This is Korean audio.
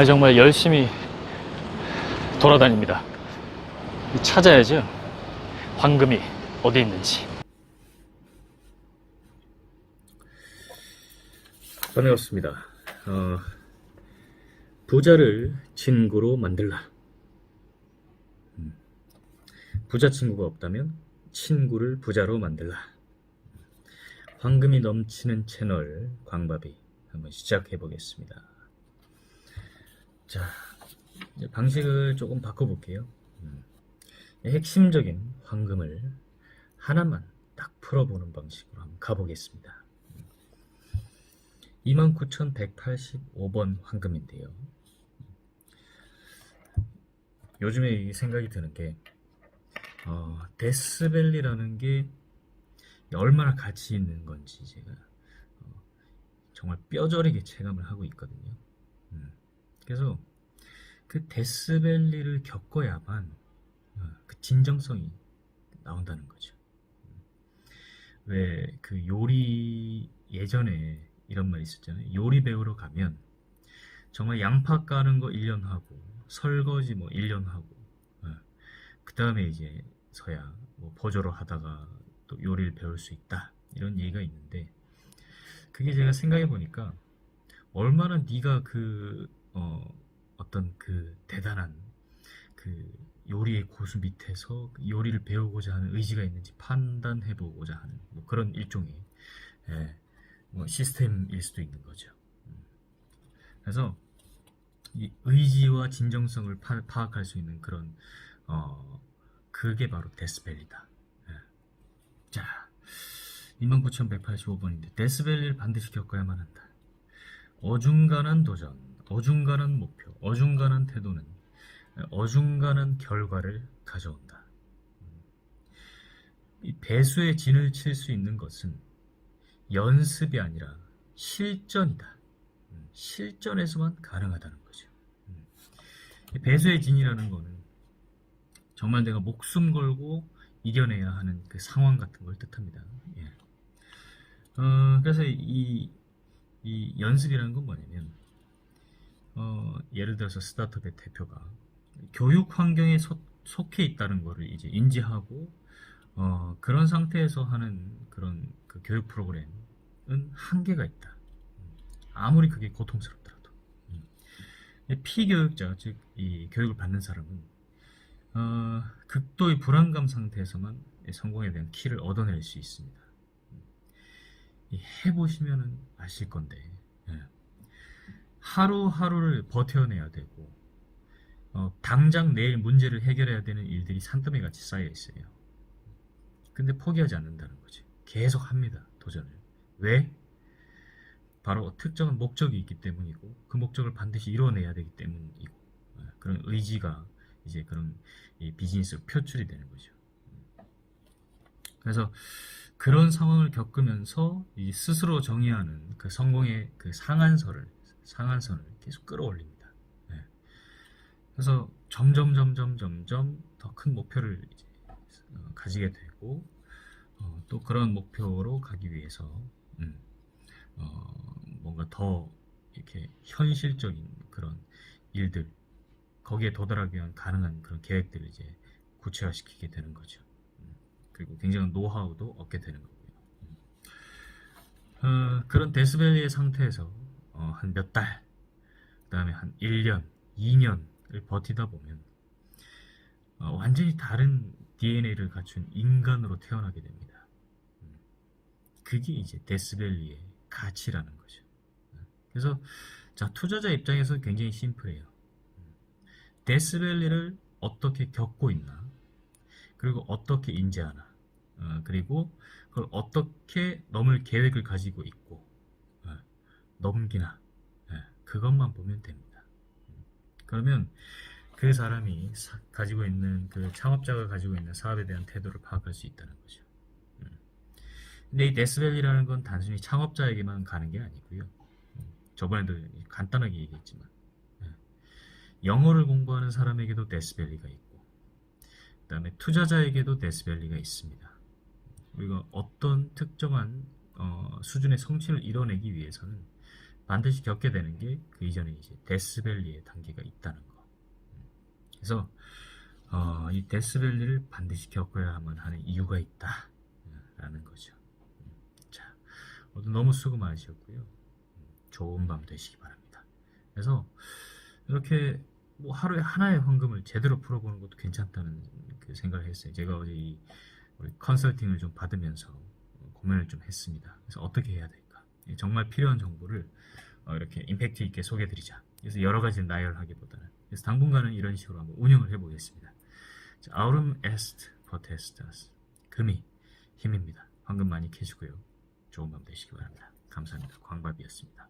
정말 열심히 돌아다닙니다. 찾아야죠. 황금이 어디 있는지. 반갑습니다. 부자를 친구로 만들라. 부자 친구가 없다면 친구를 부자로 만들라. 황금이 넘치는 채널 광밥이 한번 시작해 보겠습니다. 자, 이제 방식을 조금 바꿔볼게요. 핵심적인 황금을 하나만 딱 풀어보는 방식으로 한번 가보겠습니다. 29,185번 황금인데요. 요즘에 생각이 드는 게 데스밸리라는 게 얼마나 가치 있는 건지 제가 정말 뼈저리게 체감을 하고 있거든요. 그래서 그 데스밸리를 겪어야만 그 진정성이 나온다는 거죠. 왜 그 요리 예전에 이런 말이 있었잖아요. 요리 배우러 가면 정말 양파 까는 거 1년 하고 설거지 뭐 1년 하고 그 다음에 이제 서야 뭐 보조로 하다가 또 요리를 배울 수 있다 이런 얘기가 있는데, 그게 제가 생각해 보니까 얼마나 네가 어떤 그 대단한 그 요리의 고수 밑에서 그 요리를 배우고자 하는 의지가 있는지 판단해 보고자 하는 뭐 그런 일종의 뭐 시스템일 수도 있는 거죠. 그래서 이 의지와 진정성을 파악할 수 있는 그런 그게 바로 데스밸리다. 자, 29,185번인데 데스밸리를 반드시 겪어야만 한다. 어중간한 도전, 어중간한 목표, 어중간한 태도는 어중간한 결과를 가져온다. 이 배수의 진을 칠 수 있는 것은 연습이 아니라 실전이다. 실전에서만 가능하다는 거죠. 이 배수의 진이라는 거는 정말 내가 목숨 걸고 이겨내야 하는 그 상황 같은 걸 뜻합니다. 예. 그래서 이 연습이라는 건 뭐냐면, 예를 들어서 스타트업의 대표가 교육 환경에 속해 있다는 것을 이제 인지하고, 그런 상태에서 하는 그런 그 교육 프로그램은 한계가 있다. 아무리 그게 고통스럽더라도. 피교육자, 즉, 이 교육을 받는 사람은, 극도의 불안감 상태에서만 성공에 대한 키를 얻어낼 수 있습니다. 해보시면 아실 건데, 하루하루를 버텨내야 되고, 당장 내일 문제를 해결해야 되는 일들이 산더미 같이 쌓여 있어요. 근데 포기하지 않는다는 거지. 계속 합니다, 도전을. 왜? 바로 특정한 목적이 있기 때문이고, 그 목적을 반드시 이뤄내야 되기 때문이고, 그런 의지가 이제 그런 이 비즈니스로 표출이 되는 거죠. 그래서 그런 상황을 겪으면서 이 스스로 정의하는 그 성공의 그 상한선을 계속 끌어올립니다. 그래서 점점 더 큰 목표를 이제 가지게 되고, 또 그런 목표로 가기 위해서 뭔가 더 이렇게 현실적인 그런 일들, 거기에 도달하기 위한 가능한 그런 계획들을 이제 구체화시키게 되는 거죠. 그리고 굉장한 노하우도 얻게 되는 거고요. 그런 데스밸리의 상태에서 한 몇 달, 그 다음에 한 1년, 2년을 버티다 보면 완전히 다른 DNA를 갖춘 인간으로 태어나게 됩니다. 그게 이제 데스밸리의 가치라는 거죠. 그래서 자, 투자자 입장에서 굉장히 심플해요. 데스밸리를 어떻게 겪고 있나, 그리고 어떻게 인지하나, 그리고 그걸 어떻게 넘을 계획을 가지고 있고 넘기나, 그것만 보면 됩니다. 그러면 그 사람이 가지고 있는, 그 창업자가 가지고 있는 사업에 대한 태도를 파악할 수 있다는 거죠. 근데 이 데스밸리라는 건 단순히 창업자에게만 가는 게 아니고요. 저번에도 간단하게 얘기했지만 영어를 공부하는 사람에게도 데스밸리가 있고, 그 다음에 투자자에게도 데스밸리가 있습니다. 우리가 어떤 특정한 수준의 성취를 이뤄내기 위해서는 반드시 겪게 되는 게 그 이전에 이제 데스밸리의 단계가 있다는 거. 그래서 이 데스밸리를 반드시 겪어야만 하는 이유가 있다 라는 거죠. 자, 오늘 너무 수고 많으셨고요. 좋은 밤 되시기 바랍니다. 그래서 이렇게 뭐 하루에 하나의 헌금을 제대로 풀어보는 것도 괜찮다는 그 생각을 했어요. 제가 어제 우리 컨설팅을 좀 받으면서 고민을 좀 했습니다. 그래서 어떻게 해야 될까? 정말 필요한 정보를 이렇게 임팩트 있게 소개해드리자. 그래서 여러 가지를 나열하기보다는 그래서 당분간은 이런 식으로 한번 운영을 해보겠습니다. 자, Aurum est potestas. 금이 힘입니다. 황금 많이 캐시고요. 좋은 밤 되시기 바랍니다. 감사합니다. 광밥이었습니다.